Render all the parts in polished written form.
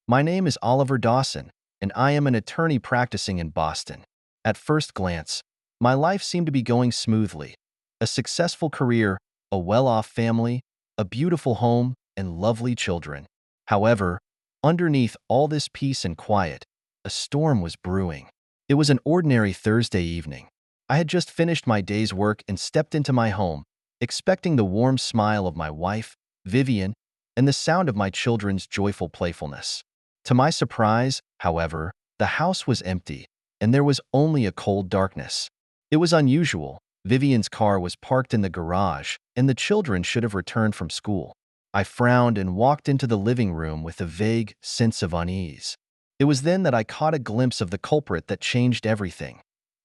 My name is Oliver Dawson, and I am an attorney practicing in Boston. At first glance, my life seemed to be going smoothly. A successful career, a well-off family, a beautiful home, and lovely children. However, underneath all this peace and quiet, a storm was brewing. It was an ordinary Thursday evening. I had just finished my day's work and stepped into my home, expecting the warm smile of my wife, Vivian, and the sound of my children's joyful playfulness. To my surprise, however, the house was empty, and there was only a cold darkness. It was unusual. Vivian's car was parked in the garage, and the children should have returned from school. I frowned and walked into the living room with a vague sense of unease. It was then that I caught a glimpse of the culprit that changed everything.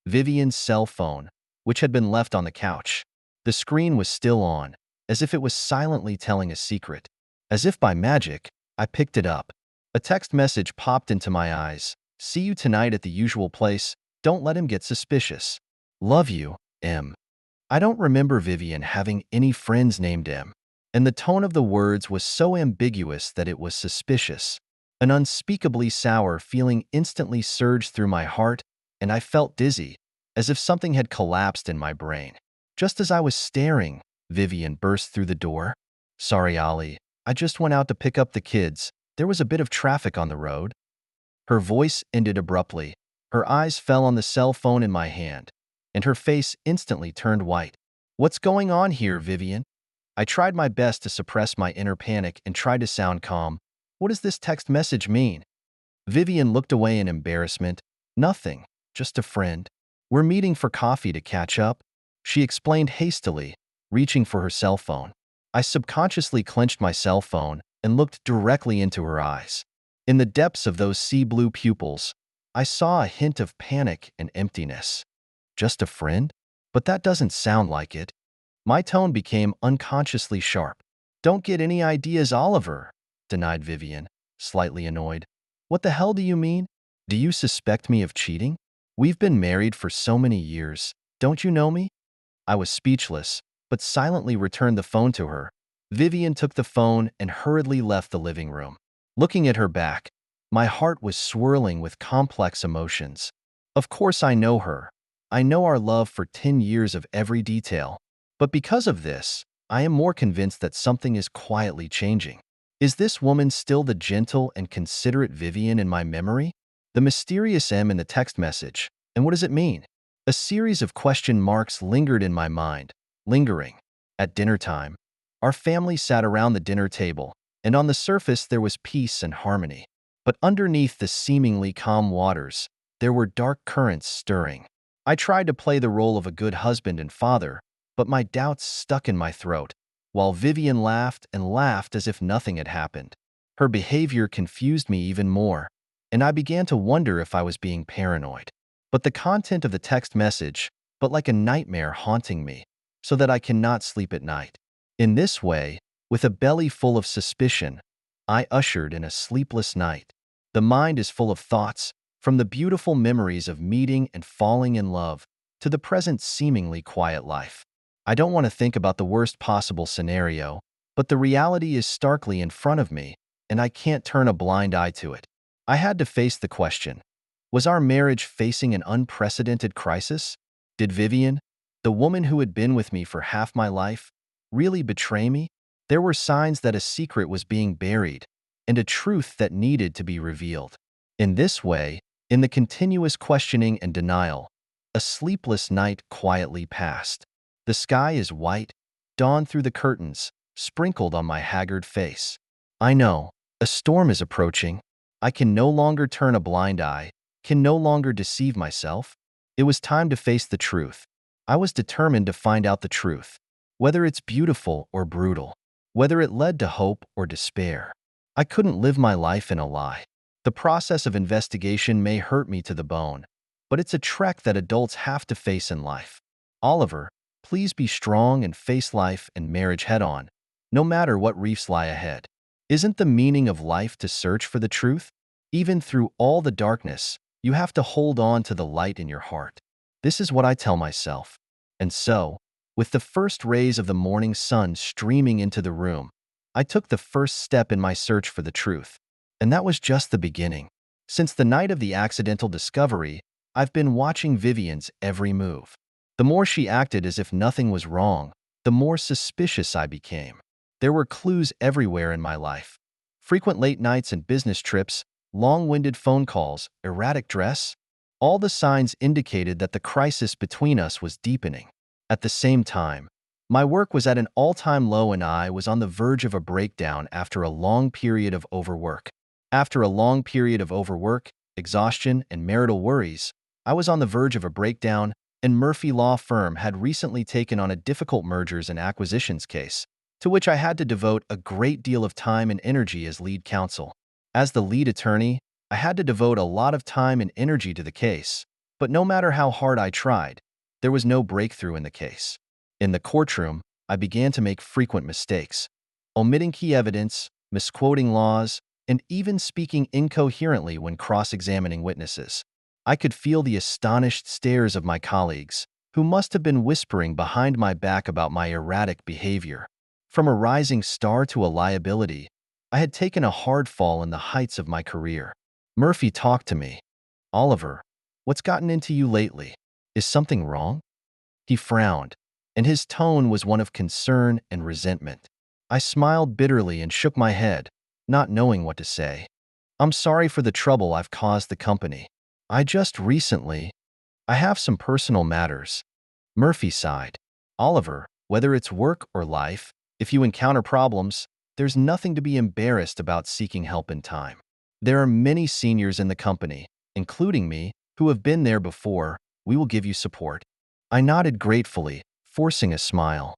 Vivian's cell phone, which had been left on the couch. The screen was still on, as if it was silently telling a secret. As if by magic, I picked it up. A text message popped into my eyes. "See you tonight at the usual place. Don't let him get suspicious. Love you, M." I don't remember Vivian having any friends named M, and the tone of the words was so ambiguous that it was suspicious. An unspeakably sour feeling instantly surged through my heart, and I felt dizzy, as if something had collapsed in my brain. Just as I was staring, Vivian burst through the door. "Sorry, Ollie. I just went out to pick up the kids. There was a bit of traffic on the road." Her voice ended abruptly. Her eyes fell on the cell phone in my hand, and her face instantly turned white. "What's going on here, Vivian?" I tried my best to suppress my inner panic and tried to sound calm. "What does this text message mean?" Vivian looked away in embarrassment. "Nothing, just a friend. We're meeting for coffee to catch up," she explained hastily, reaching for her cell phone. I subconsciously clenched my cell phone and looked directly into her eyes. In the depths of those sea-blue pupils, I saw a hint of panic and emptiness. "Just a friend? But that doesn't sound like it." My tone became unconsciously sharp. "Don't get any ideas, Oliver," denied Vivian, slightly annoyed. "What the hell do you mean? Do you suspect me of cheating? We've been married for so many years. Don't you know me?" I was speechless, but silently returned the phone to her. Vivian took the phone and hurriedly left the living room. Looking at her back, my heart was swirling with complex emotions. Of course I know her. I know our love for 10 years of every detail. But because of this, I am more convinced that something is quietly changing. Is this woman still the gentle and considerate Vivian in my memory? The mysterious M in the text message, and what does it mean? A series of question marks lingered in my mind, lingering. At dinner time, our family sat around the dinner table, and on the surface there was peace and harmony. But underneath the seemingly calm waters, there were dark currents stirring. I tried to play the role of a good husband and father, but my doubts stuck in my throat, while Vivian laughed and laughed as if nothing had happened. Her behavior confused me even more, and I began to wonder if I was being paranoid. But the content of the text message, but like a nightmare haunting me, so that I cannot sleep at night. In this way, with a belly full of suspicion, I ushered in a sleepless night. The mind is full of thoughts, from the beautiful memories of meeting and falling in love to the present seemingly quiet life. I don't want to think about the worst possible scenario, but the reality is starkly in front of me, and I can't turn a blind eye to it. I had to face the question. Was our marriage facing an unprecedented crisis? Did Vivian, the woman who had been with me for half my life, really betray me? There were signs that a secret was being buried, and a truth that needed to be revealed. In this way, in the continuous questioning and denial, a sleepless night quietly passed. The sky is white, dawn through the curtains, sprinkled on my haggard face. I know, a storm is approaching. I can no longer turn a blind eye, can no longer deceive myself. It was time to face the truth. I was determined to find out the truth, whether it's beautiful or brutal, whether it led to hope or despair. I couldn't live my life in a lie. The process of investigation may hurt me to the bone, but it's a trek that adults have to face in life. Oliver, please be strong and face life and marriage head-on, no matter what reefs lie ahead. Isn't the meaning of life to search for the truth? Even through all the darkness, you have to hold on to the light in your heart. This is what I tell myself. And so, with the first rays of the morning sun streaming into the room, I took the first step in my search for the truth. And that was just the beginning. Since the night of the accidental discovery, I've been watching Vivian's every move. The more she acted as if nothing was wrong, the more suspicious I became. There were clues everywhere in my life. Frequent late nights and business trips, long-winded phone calls, erratic dress. All the signs indicated that the crisis between us was deepening. At the same time, my work was at an all-time low and I was on the verge of a breakdown after a long period of overwork. After a long period of overwork, exhaustion, and marital worries, I was on the verge of a breakdown, and Murphy Law Firm had recently taken on a difficult mergers and acquisitions case, to which I had to devote a great deal of time and energy as lead counsel. As the lead attorney, I had to devote a lot of time and energy to the case, but no matter how hard I tried, there was no breakthrough in the case. In the courtroom, I began to make frequent mistakes, omitting key evidence, misquoting laws, and even speaking incoherently when cross-examining witnesses. I could feel the astonished stares of my colleagues, who must have been whispering behind my back about my erratic behavior. From a rising star to a liability, I had taken a hard fall in the heights of my career. Murphy talked to me. "Oliver, what's gotten into you lately? Is something wrong?" He frowned, and his tone was one of concern and resentment. I smiled bitterly and shook my head, not knowing what to say. "I'm sorry for the trouble I've caused the company. I have some personal matters." Murphy sighed. "Oliver, whether it's work or life, if you encounter problems, there's nothing to be embarrassed about seeking help in time. There are many seniors in the company, including me, who have been there before. We will give you support." I nodded gratefully, forcing a smile.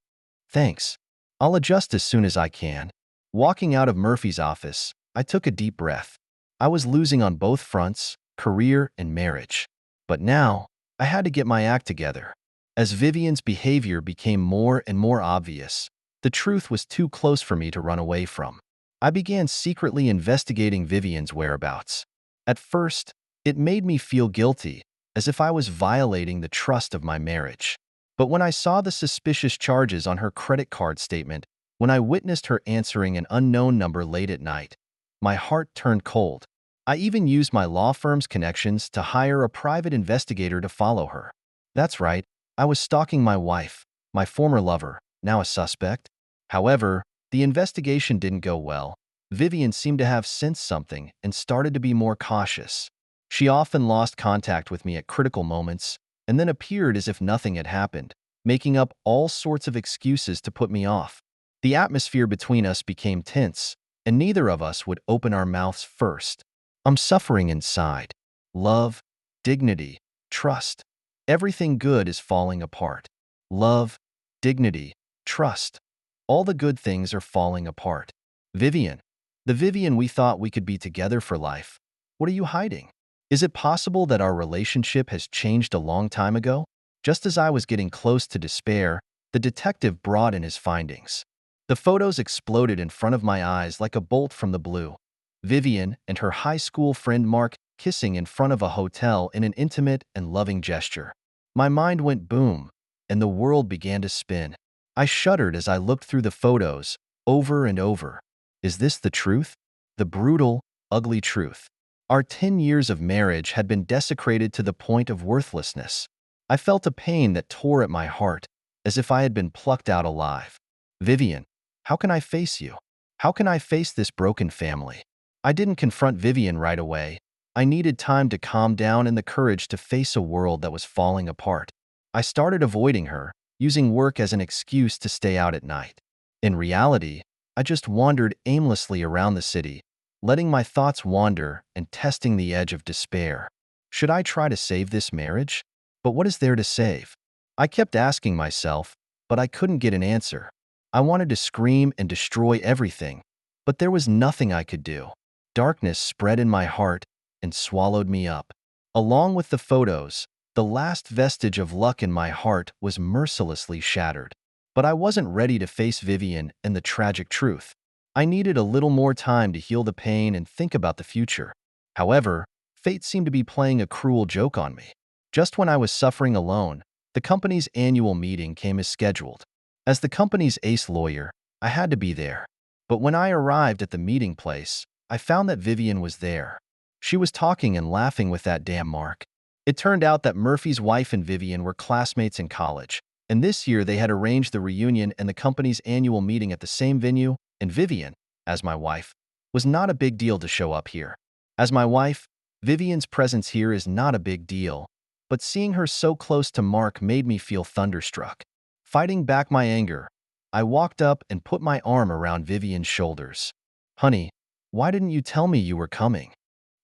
"Thanks. I'll adjust as soon as I can." Walking out of Murphy's office, I took a deep breath. I was losing on both fronts, career and marriage. But now, I had to get my act together. As Vivian's behavior became more and more obvious, the truth was too close for me to run away from. I began secretly investigating Vivian's whereabouts. At first, it made me feel guilty, as if I was violating the trust of my marriage. But when I saw the suspicious charges on her credit card statement, when I witnessed her answering an unknown number late at night, my heart turned cold. I even used my law firm's connections to hire a private investigator to follow her. That's right, I was stalking my wife, my former lover, now a suspect. However, the investigation didn't go well. Vivian seemed to have sensed something and started to be more cautious. She often lost contact with me at critical moments and then appeared as if nothing had happened, making up all sorts of excuses to put me off. The atmosphere between us became tense, and neither of us would open our mouths first. I'm suffering inside. Love, dignity, trust. Everything good is falling apart. Love, dignity, trust. All the good things are falling apart. Vivian, the Vivian we thought we could be together for life. What are you hiding? Is it possible that our relationship has changed a long time ago? Just as I was getting close to despair, the detective brought in his findings. The photos exploded in front of my eyes like a bolt from the blue. Vivian and her high school friend Mark kissing in front of a hotel in an intimate and loving gesture. My mind went boom, and the world began to spin. I shuddered as I looked through the photos, over and over. Is this the truth? The brutal, ugly truth. Our 10 years of marriage had been desecrated to the point of worthlessness. I felt a pain that tore at my heart, as if I had been plucked out alive. Vivian, how can I face you? How can I face this broken family? I didn't confront Vivian right away. I needed time to calm down and the courage to face a world that was falling apart. I started avoiding her, using work as an excuse to stay out at night. In reality, I just wandered aimlessly around the city, letting my thoughts wander and testing the edge of despair. Should I try to save this marriage? But what is there to save? I kept asking myself, but I couldn't get an answer. I wanted to scream and destroy everything, but there was nothing I could do. Darkness spread in my heart and swallowed me up. Along with the photos, the last vestige of luck in my heart was mercilessly shattered. But I wasn't ready to face Vivian and the tragic truth. I needed a little more time to heal the pain and think about the future. However, fate seemed to be playing a cruel joke on me. Just when I was suffering alone, the company's annual meeting came as scheduled. As the company's ace lawyer, I had to be there. But when I arrived at the meeting place, I found that Vivian was there. She was talking and laughing with that damn Mark. It turned out that Murphy's wife and Vivian were classmates in college, and this year they had arranged the reunion and the company's annual meeting at the same venue, and Vivian, as my wife, was not a big deal to show up here. As my wife, Vivian's presence here is not a big deal, but seeing her so close to Mark made me feel thunderstruck. Fighting back my anger, I walked up and put my arm around Vivian's shoulders. "Honey, why didn't you tell me you were coming?"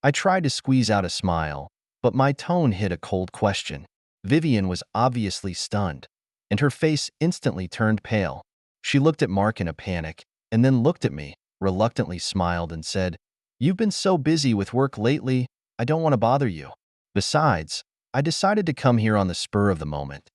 I tried to squeeze out a smile, but my tone hid a cold question. Vivian was obviously stunned, and her face instantly turned pale. She looked at Mark in a panic, and then looked at me, reluctantly smiled, and said, "You've been so busy with work lately, I don't want to bother you. Besides, I decided to come here on the spur of the moment."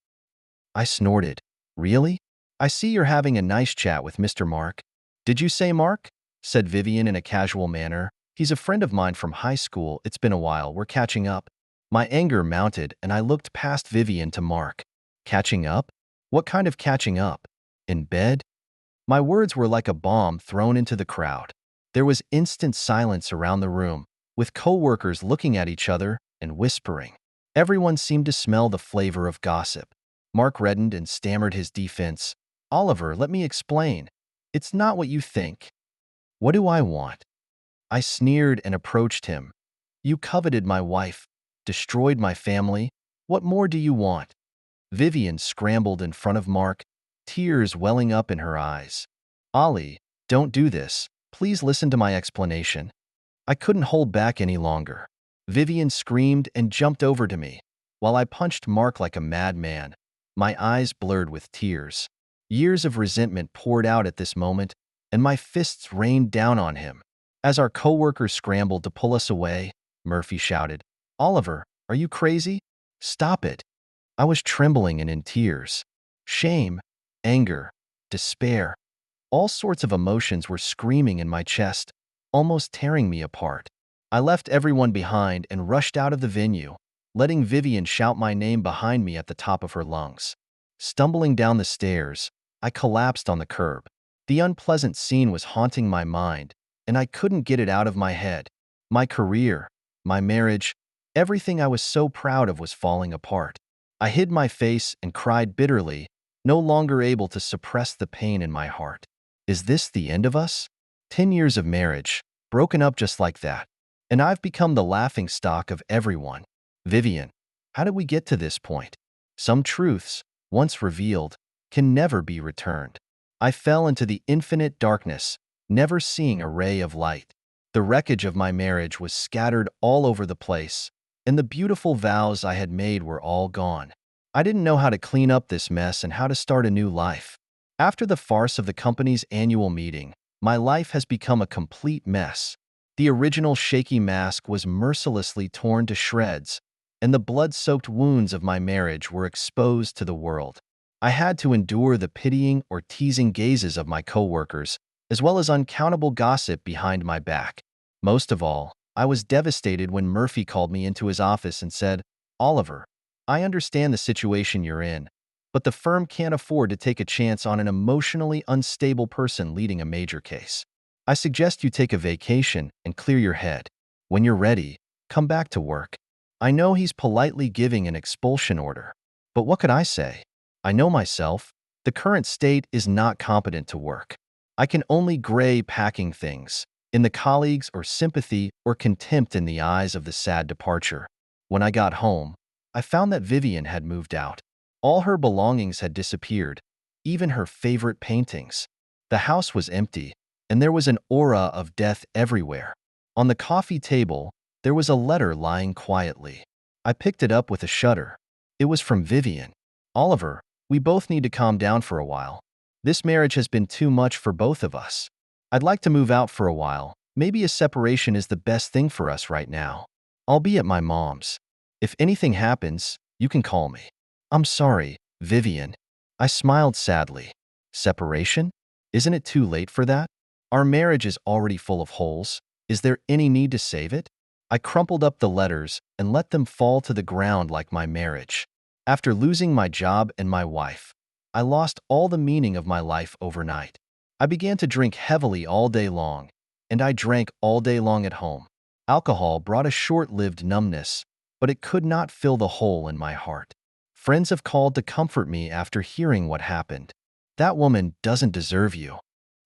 I snorted. "Really? I see you're having a nice chat with Mr. Mark." "Did you say Mark?" said Vivian in a casual manner. "He's a friend of mine from high school. It's been a while. We're catching up." My anger mounted, and I looked past Vivian to Mark. "Catching up? What kind of catching up? In bed?" My words were like a bomb thrown into the crowd. There was instant silence around the room, with coworkers looking at each other and whispering. Everyone seemed to smell the flavor of gossip. Mark reddened and stammered his defense. "Oliver, let me explain. It's not what you think." "What do I want?" I sneered and approached him. "You coveted my wife, destroyed my family. What more do you want?" Vivian scrambled in front of Mark, tears welling up in her eyes. "Ollie, don't do this. Please listen to my explanation." I couldn't hold back any longer. Vivian screamed and jumped over to me, while I punched Mark like a madman, my eyes blurred with tears. Years of resentment poured out at this moment, and my fists rained down on him. As our coworkers scrambled to pull us away, Murphy shouted, "Oliver, are you crazy? Stop it." I was trembling and in tears. Shame, anger, despair, all sorts of emotions were screaming in my chest, almost tearing me apart. I left everyone behind and rushed out of the venue, letting Vivian shout my name behind me at the top of her lungs. Stumbling down the stairs, I collapsed on the curb. The unpleasant scene was haunting my mind, and I couldn't get it out of my head. My career, my marriage, everything I was so proud of was falling apart. I hid my face and cried bitterly, no longer able to suppress the pain in my heart. Is this the end of us? 10 years of marriage, broken up just like that. And I've become the laughingstock of everyone. Vivian, how did we get to this point? Some truths, once revealed, can never be returned. I fell into the infinite darkness, never seeing a ray of light. The wreckage of my marriage was scattered all over the place, and the beautiful vows I had made were all gone. I didn't know how to clean up this mess and how to start a new life. After the farce of the company's annual meeting, my life has become a complete mess. The original shaky mask was mercilessly torn to shreds, and the blood-soaked wounds of my marriage were exposed to the world. I had to endure the pitying or teasing gazes of my coworkers, as well as uncountable gossip behind my back. Most of all, I was devastated when Murphy called me into his office and said, "Oliver, I understand the situation you're in, but the firm can't afford to take a chance on an emotionally unstable person leading a major case. I suggest you take a vacation and clear your head. When you're ready, come back to work." I know he's politely giving an expulsion order, but what could I say? I know myself. The current state is not competent to work. I can only gray packing things, in the colleagues or sympathy or contempt in the eyes of the sad departure. When I got home, I found that Vivian had moved out. All her belongings had disappeared, even her favorite paintings. The house was empty, and there was an aura of death everywhere. On the coffee table, there was a letter lying quietly. I picked it up with a shudder. It was from Vivian. "Oliver, we both need to calm down for a while. This marriage has been too much for both of us. I'd like to move out for a while. Maybe a separation is the best thing for us right now. I'll be at my mom's. If anything happens, you can call me." "I'm sorry, Vivian." I smiled sadly. "Separation? Isn't it too late for that? Our marriage is already full of holes. Is there any need to save it?" I crumpled up the letters and let them fall to the ground like my marriage. After losing my job and my wife, I lost all the meaning of my life overnight. I began to drink heavily all day long, and I drank all day long at home. Alcohol brought a short-lived numbness, but it could not fill the hole in my heart. Friends have called to comfort me after hearing what happened. That woman doesn't deserve you.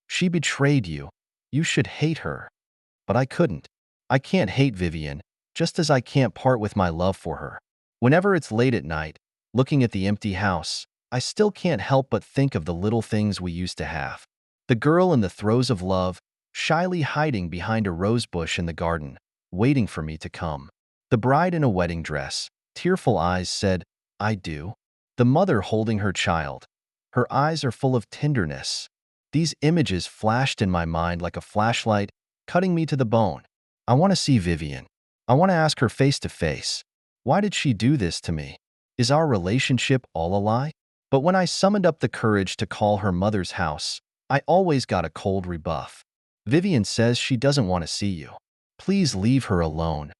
She betrayed you. You should hate her. But I couldn't. I can't hate Vivian, just as I can't part with my love for her. Whenever it's late at night, looking at the empty house, I still can't help but think of the little things we used to have. The girl in the throes of love, shyly hiding behind a rose bush in the garden, waiting for me to come. The bride in a wedding dress, tearful eyes said, "I do." The mother holding her child. Her eyes are full of tenderness. These images flashed in my mind like a flashlight, cutting me to the bone. I want to see Vivian. I want to ask her face to face. Why did she do this to me? Is our relationship all a lie? But when I summoned up the courage to call her mother's house, I always got a cold rebuff. Vivian says she doesn't want to see you. Please leave her alone.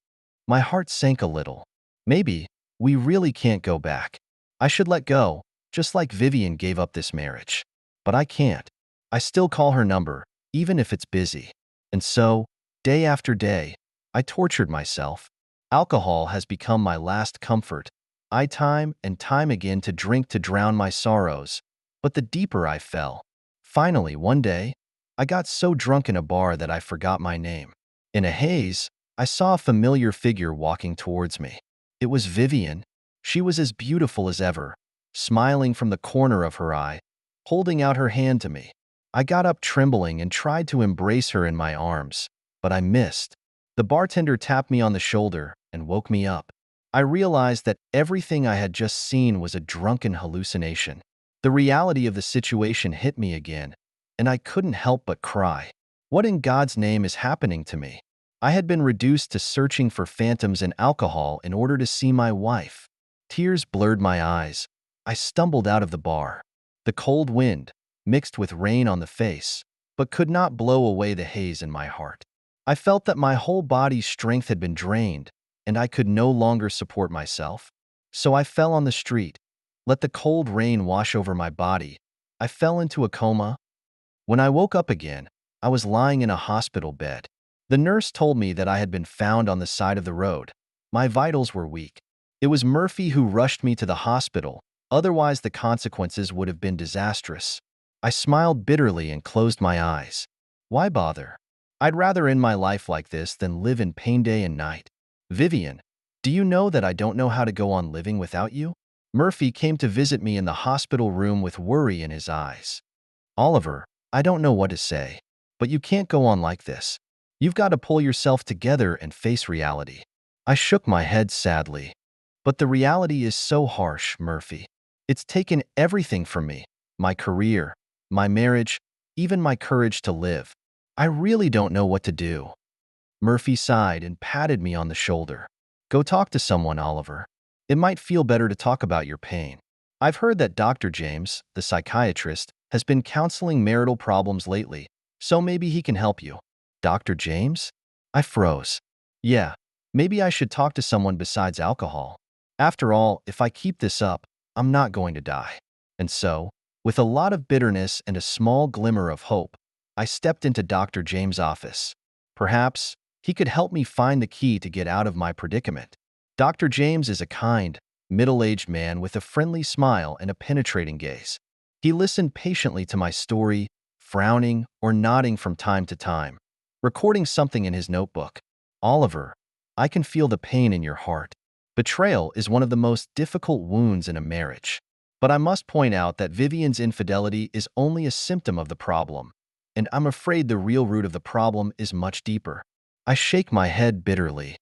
My heart sank a little. Maybe we really can't go back. I should let go, just like Vivian gave up this marriage. But I can't. I still call her number, even if it's busy. And so, day after day, I tortured myself. Alcohol has become my last comfort. I time and time again to drink to drown my sorrows. But the deeper I fell. Finally, one day, I got so drunk in a bar that I forgot my name. In a haze, I saw a familiar figure walking towards me. It was Vivian. She was as beautiful as ever, smiling from the corner of her eye, holding out her hand to me. I got up trembling and tried to embrace her in my arms, but I missed. The bartender tapped me on the shoulder and woke me up. I realized that everything I had just seen was a drunken hallucination. The reality of the situation hit me again, and I couldn't help but cry. What in God's name is happening to me? I had been reduced to searching for phantoms and alcohol in order to see my wife. Tears blurred my eyes. I stumbled out of the bar. The cold wind, mixed with rain on the face, but could not blow away the haze in my heart. I felt that my whole body's strength had been drained, and I could no longer support myself. So I fell on the street. Let the cold rain wash over my body. I fell into a coma. When I woke up again, I was lying in a hospital bed. The nurse told me that I had been found on the side of the road. My vitals were weak. It was Murphy who rushed me to the hospital, otherwise the consequences would have been disastrous. I smiled bitterly and closed my eyes. Why bother? I'd rather end my life like this than live in pain day and night. Vivian, do you know that I don't know how to go on living without you? Murphy came to visit me in the hospital room with worry in his eyes. Oliver, I don't know what to say, but you can't go on like this. You've got to pull yourself together and face reality. I shook my head sadly. But the reality is so harsh, Murphy. It's taken everything from me, my career, my marriage, even my courage to live. I really don't know what to do. Murphy sighed and patted me on the shoulder. Go talk to someone, Oliver. It might feel better to talk about your pain. I've heard that Dr. James, the psychiatrist, has been counseling marital problems lately, so maybe he can help you. Dr. James? I froze. Yeah, maybe I should talk to someone besides alcohol. After all, if I keep this up, I'm not going to die. And so, with a lot of bitterness and a small glimmer of hope, I stepped into Dr. James' office. Perhaps he could help me find the key to get out of my predicament. Dr. James is a kind, middle-aged man with a friendly smile and a penetrating gaze. He listened patiently to my story, frowning or nodding from time to time, recording something in his notebook. Oliver, I can feel the pain in your heart. Betrayal is one of the most difficult wounds in a marriage. But I must point out that Vivian's infidelity is only a symptom of the problem, and I'm afraid the real root of the problem is much deeper. I shake my head bitterly.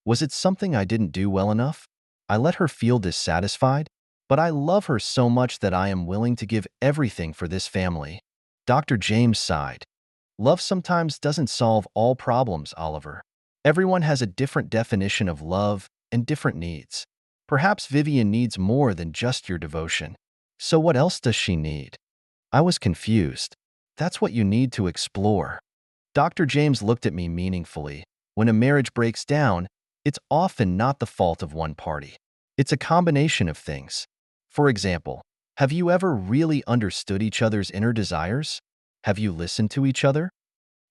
Was it something I didn't do well enough? I let her feel dissatisfied, but I love her so much that I am willing to give everything for this family. Dr. James sighed. Love sometimes doesn't solve all problems, Oliver. Everyone has a different definition of love and different needs. Perhaps Vivian needs more than just your devotion. So what else does she need? I was confused. That's what you need to explore. Dr. James looked at me meaningfully. When a marriage breaks down, it's often not the fault of one party. It's a combination of things. For example, have you ever really understood each other's inner desires? Have you listened to each other?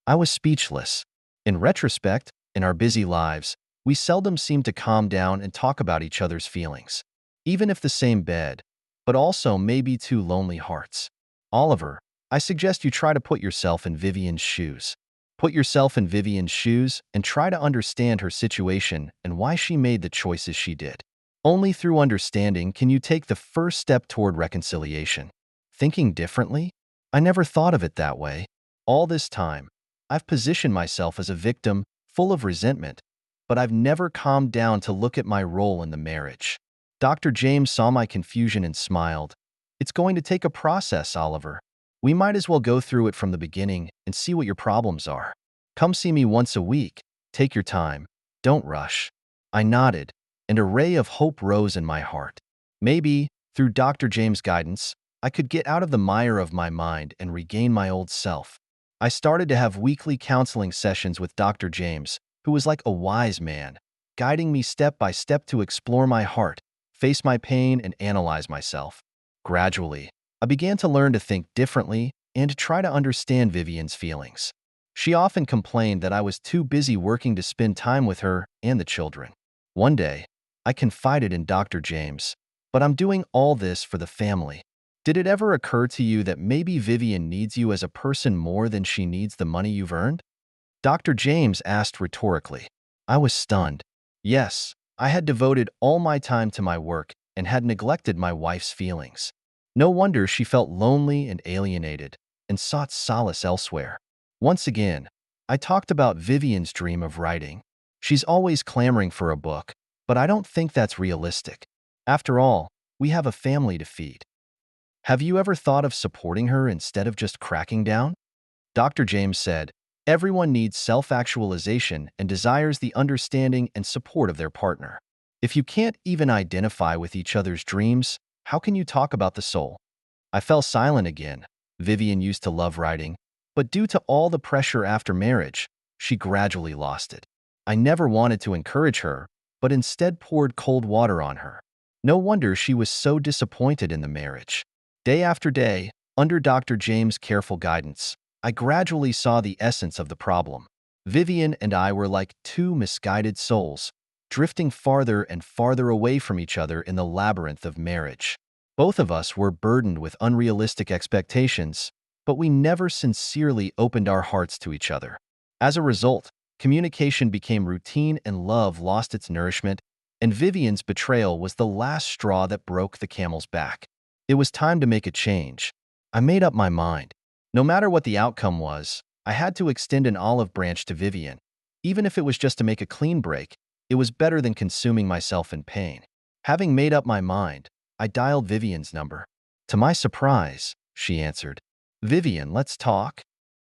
I was speechless. In retrospect, in our busy lives, we seldom seem to calm down and talk about each other's feelings, even if the same bed, but also maybe two lonely hearts. Oliver, I suggest you try to put yourself in Vivian's shoes. Put yourself in Vivian's shoes and try to understand her situation and why she made the choices she did. Only through understanding can you take the first step toward reconciliation. Thinking differently? I never thought of it that way. All this time, I've positioned myself as a victim, full of resentment, but I've never calmed down to look at my role in the marriage. Dr. James saw my confusion and smiled. It's going to take a process, Oliver. We might as well go through it from the beginning and see what your problems are. Come see me once a week. Take your time. Don't rush. I nodded, and a ray of hope rose in my heart. Maybe, through Dr. James' guidance, I could get out of the mire of my mind and regain my old self. I started to have weekly counseling sessions with Dr. James, who was like a wise man, guiding me step by step to explore my heart, face my pain, and analyze myself. Gradually, I began to learn to think differently and to try to understand Vivian's feelings. She often complained that I was too busy working to spend time with her and the children. One day, I confided in Dr. James, "But I'm doing all this for the family. Did it ever occur to you that maybe Vivian needs you as a person more than she needs the money you've earned?" Dr. James asked rhetorically. I was stunned. Yes, I had devoted all my time to my work and had neglected my wife's feelings. No wonder she felt lonely and alienated and sought solace elsewhere. Once again, I talked about Vivian's dream of writing. She's always clamoring for a book, but I don't think that's realistic. After all, we have a family to feed. Have you ever thought of supporting her instead of just cracking down? Dr. James said, everyone needs self-actualization and desires the understanding and support of their partner. If you can't even identify with each other's dreams, how can you talk about the soul? I fell silent again. Vivian used to love writing, but due to all the pressure after marriage, she gradually lost it. I never wanted to encourage her, but instead poured cold water on her. No wonder she was so disappointed in the marriage. Day after day, under Dr. James' careful guidance, I gradually saw the essence of the problem. Vivian and I were like two misguided souls, drifting farther and farther away from each other in the labyrinth of marriage. Both of us were burdened with unrealistic expectations, but we never sincerely opened our hearts to each other. As a result, communication became routine and love lost its nourishment, and Vivian's betrayal was the last straw that broke the camel's back. It was time to make a change. I made up my mind. No matter what the outcome was, I had to extend an olive branch to Vivian. Even if it was just to make a clean break, it was better than consuming myself in pain. Having made up my mind, I dialed Vivian's number. To my surprise, she answered. "Vivian, let's talk."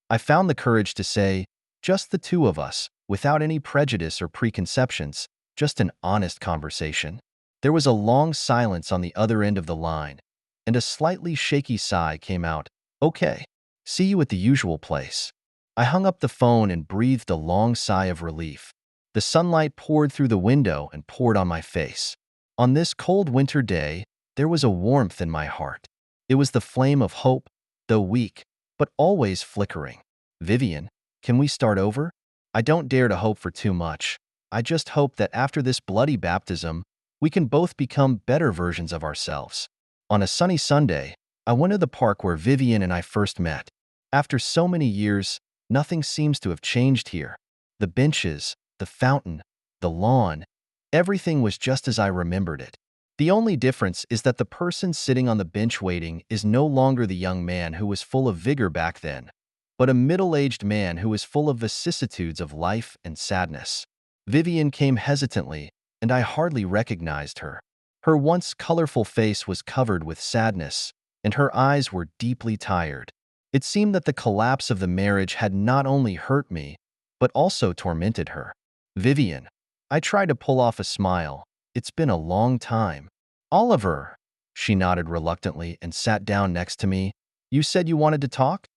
I found the courage to say, just the two of us, without any prejudice or preconceptions, just an honest conversation. There was a long silence on the other end of the line, and a slightly shaky sigh came out. "Okay, see you at the usual place." I hung up the phone and breathed a long sigh of relief. The sunlight poured through the window and poured on my face. On this cold winter day, there was a warmth in my heart. It was the flame of hope, though weak, but always flickering. "Vivian, can we start over?" I don't dare to hope for too much. I just hope that after this bloody baptism, we can both become better versions of ourselves. On a sunny Sunday, I went to the park where Vivian and I first met. After so many years, nothing seems to have changed here. The benches, the fountain, the lawn, everything was just as I remembered it. The only difference is that the person sitting on the bench waiting is no longer the young man who was full of vigor back then, but a middle-aged man who is full of vicissitudes of life and sadness. Vivian came hesitantly, and I hardly recognized her. Her once colorful face was covered with sadness, and her eyes were deeply tired. It seemed that the collapse of the marriage had not only hurt me, but also tormented her. "Vivian." I tried to pull off a smile. "It's been a long time." "Oliver." She nodded reluctantly and sat down next to me. "You said you wanted to talk?"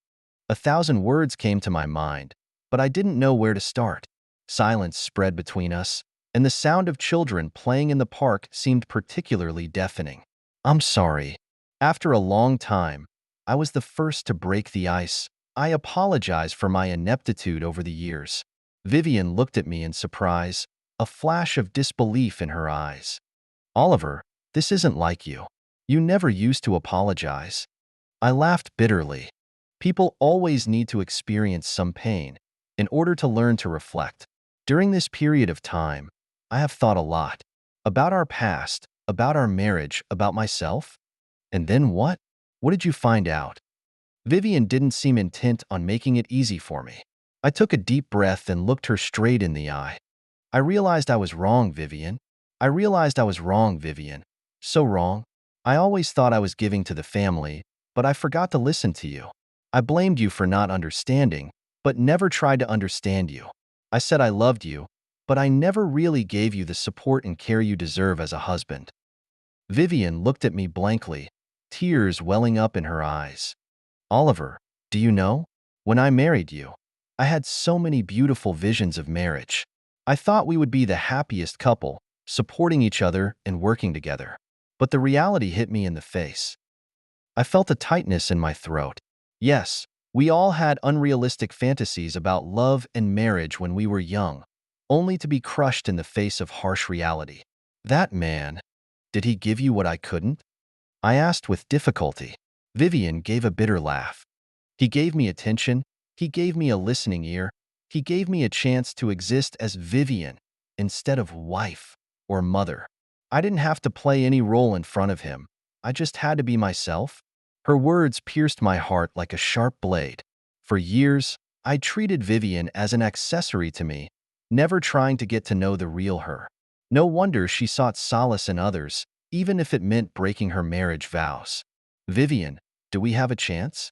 1,000 words came to my mind, but I didn't know where to start. Silence spread between us, and the sound of children playing in the park seemed particularly deafening. "I'm sorry." After a long time, I was the first to break the ice. I apologize for my ineptitude over the years. Vivian looked at me in surprise, a flash of disbelief in her eyes. Oliver, this isn't like you. You never used to apologize. I laughed bitterly. People always need to experience some pain in order to learn to reflect. During this period of time, I have thought a lot about our past, about our marriage, about myself. And then what? What did you find out? Vivian didn't seem intent on making it easy for me. I took a deep breath and looked her straight in the eye. I realized I was wrong, Vivian. I realized I was wrong, Vivian. So wrong. I always thought I was giving to the family, but I forgot to listen to you. I blamed you for not understanding, but never tried to understand you. I said I loved you, but I never really gave you the support and care you deserve as a husband. Vivian looked at me blankly, tears welling up in her eyes. Oliver, do you know? When I married you, I had so many beautiful visions of marriage. I thought we would be the happiest couple, supporting each other and working together. But the reality hit me in the face. I felt a tightness in my throat. Yes, we all had unrealistic fantasies about love and marriage when we were young, only to be crushed in the face of harsh reality. That man, did he give you what I couldn't? I asked with difficulty. Vivian gave a bitter laugh. He gave me attention. He gave me a listening ear. He gave me a chance to exist as Vivian instead of wife or mother. I didn't have to play any role in front of him. I just had to be myself. Her words pierced my heart like a sharp blade. For years, I treated Vivian as an accessory to me, never trying to get to know the real her. No wonder she sought solace in others, even if it meant breaking her marriage vows. Vivian, do we have a chance?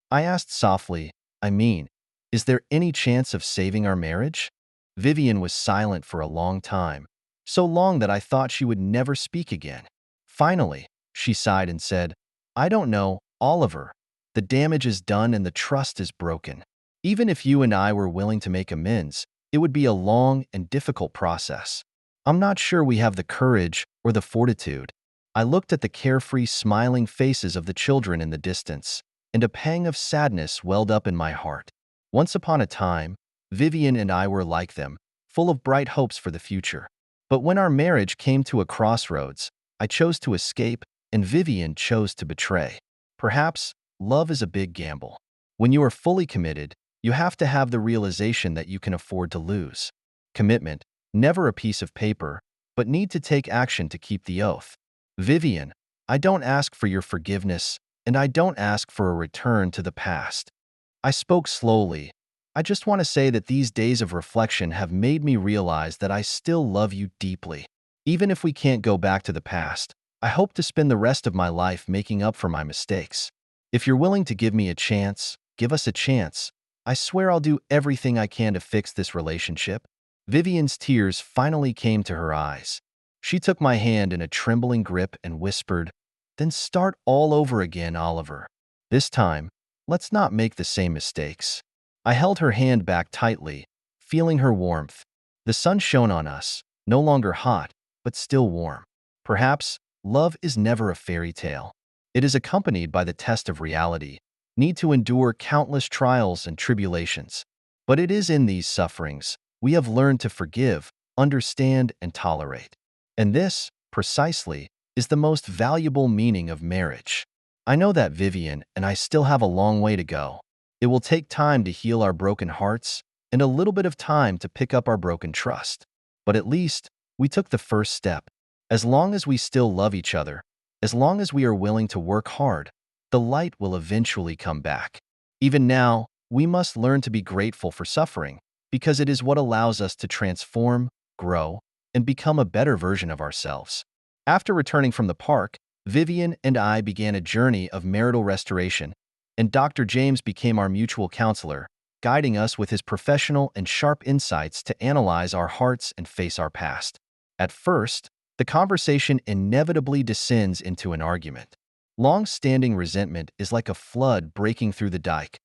I asked softly. I mean, is there any chance of saving our marriage? Vivian was silent for a long time, so long that I thought she would never speak again. Finally, she sighed and said, I don't know, Oliver. The damage is done and the trust is broken. Even if you and I were willing to make amends, it would be a long and difficult process. I'm not sure we have the courage or the fortitude. I looked at the carefree, smiling faces of the children in the distance, and a pang of sadness welled up in my heart. Once upon a time, Vivian and I were like them, full of bright hopes for the future. But when our marriage came to a crossroads, I chose to escape, and Vivian chose to betray. Perhaps love is a big gamble. When you are fully committed, you have to have the realization that you can afford to lose. Commitment, never a piece of paper, but need to take action to keep the oath. Vivian, I don't ask for your forgiveness, and I don't ask for a return to the past. I spoke slowly. I just want to say that these days of reflection have made me realize that I still love you deeply. Even if we can't go back to the past, I hope to spend the rest of my life making up for my mistakes. If you're willing to give me a chance, give us a chance. I swear I'll do everything I can to fix this relationship. Vivian's tears finally came to her eyes. She took my hand in a trembling grip and whispered, Then start all over again, Oliver. This time, let's not make the same mistakes. I held her hand back tightly, feeling her warmth. The sun shone on us, no longer hot, but still warm. Perhaps love is never a fairy tale. It is accompanied by the test of reality, need to endure countless trials and tribulations. But it is in these sufferings we have learned to forgive, understand, and tolerate. And this, precisely, is the most valuable meaning of marriage. I know that Vivian and I still have a long way to go. It will take time to heal our broken hearts and a little bit of time to pick up our broken trust. But at least, we took the first step. As long as we still love each other, as long as we are willing to work hard, the light will eventually come back. Even now, we must learn to be grateful for suffering, because it is what allows us to transform, grow, and become a better version of ourselves. After returning from the park, Vivian and I began a journey of marital restoration, and Dr. James became our mutual counselor, guiding us with his professional and sharp insights to analyze our hearts and face our past. At first, the conversation inevitably descends into an argument. Long-standing resentment is like a flood breaking through the dike,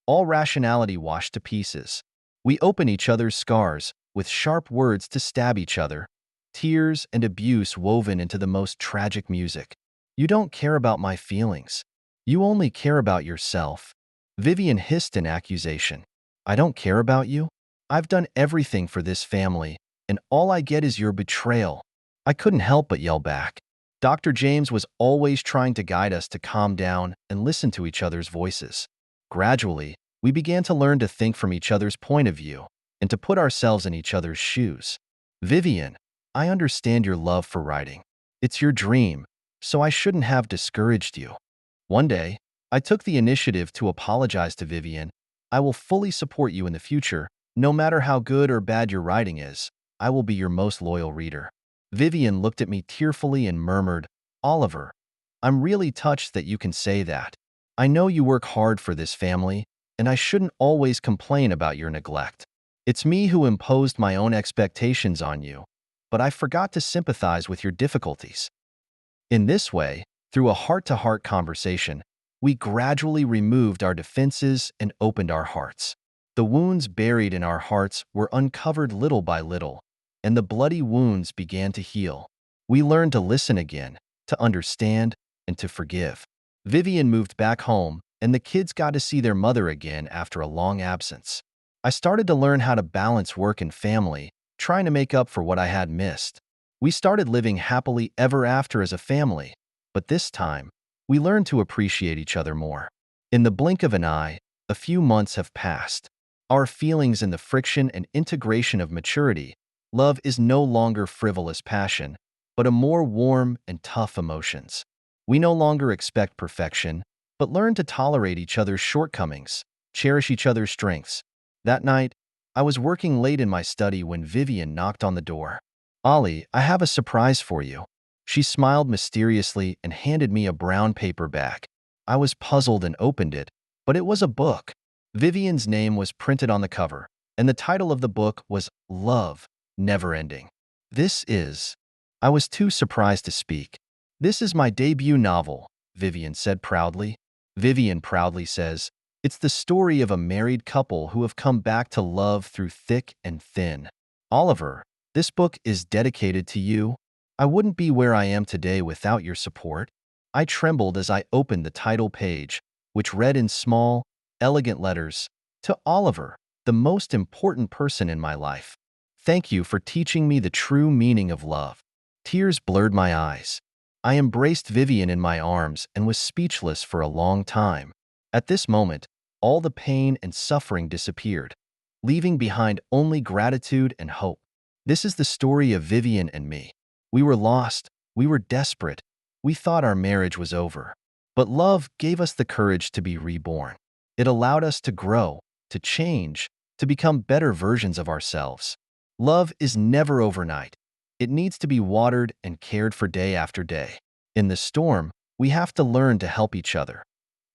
all rationality washed to pieces. We open each other's scars, with sharp words to stab each other, tears and abuse woven into the most tragic music. You don't care about my feelings. You only care about yourself. Vivian hissed in accusation. I don't care about you. I've done everything for this family, and all I get is your betrayal. I couldn't help but yell back. Dr. James was always trying to guide us to calm down and listen to each other's voices. Gradually, we began to learn to think from each other's point of view and to put ourselves in each other's shoes. Vivian, I understand your love for writing. It's your dream, so I shouldn't have discouraged you. One day, I took the initiative to apologize to Vivian. I will fully support you in the future, no matter how good or bad your writing is. I will be your most loyal reader. Vivian looked at me tearfully and murmured, Oliver, I'm really touched that you can say that. I know you work hard for this family, and I shouldn't always complain about your neglect. It's me who imposed my own expectations on you, but I forgot to sympathize with your difficulties. In this way, through a heart-to-heart conversation, we gradually removed our defenses and opened our hearts. The wounds buried in our hearts were uncovered little by little, and the bloody wounds began to heal. We learned to listen again, to understand, and to forgive. Vivian moved back home, and the kids got to see their mother again after a long absence. I started to learn how to balance work and family, trying to make up for what I had missed. We started living happily ever after as a family, but this time, we learned to appreciate each other more. In the blink of an eye, a few months have passed. Our feelings and the friction and integration of maturity, love is no longer frivolous passion, but a more warm and tough emotions. We no longer expect perfection, but learn to tolerate each other's shortcomings, cherish each other's strengths. That night, I was working late in my study when Vivian knocked on the door. Ollie, I have a surprise for you. She smiled mysteriously and handed me a brown paper bag. I was puzzled and opened it, but it was a book. Vivian's name was printed on the cover, and the title of the book was Love, Never Ending. I was too surprised to speak. This is my debut novel, Vivian said proudly. Vivian proudly says, it's the story of a married couple who have come back to love through thick and thin. Oliver, this book is dedicated to you. I wouldn't be where I am today without your support. I trembled as I opened the title page, which read in small, elegant letters, to Oliver, the most important person in my life. Thank you for teaching me the true meaning of love. Tears blurred my eyes. I embraced Vivian in my arms and was speechless for a long time. At this moment, all the pain and suffering disappeared, leaving behind only gratitude and hope. This is the story of Vivian and me. We were lost, we were desperate, we thought our marriage was over. But love gave us the courage to be reborn. It allowed us to grow, to change, to become better versions of ourselves. Love is never overnight. It needs to be watered and cared for day after day. In the storm, we have to learn to help each other.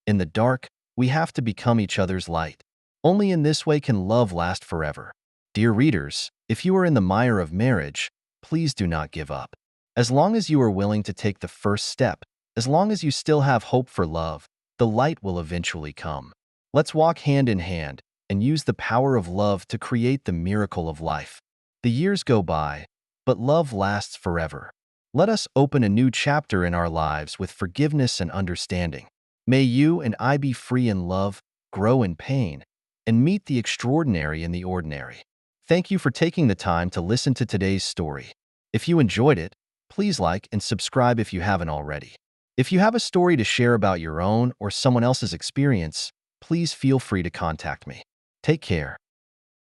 In the dark, we have to become each other's light. Only in this way can love last forever. Dear readers, if you are in the mire of marriage, please do not give up. As long as you are willing to take the first step, as long as you still have hope for love, the light will eventually come. Let's walk hand in hand and use the power of love to create the miracle of life. The years go by, but love lasts forever. Let us open a new chapter in our lives with forgiveness and understanding. May you and I be free in love, grow in pain, and meet the extraordinary in the ordinary. Thank you for taking the time to listen to today's story. If you enjoyed it, please like and subscribe if you haven't already. If you have a story to share about your own or someone else's experience, please feel free to contact me. Take care.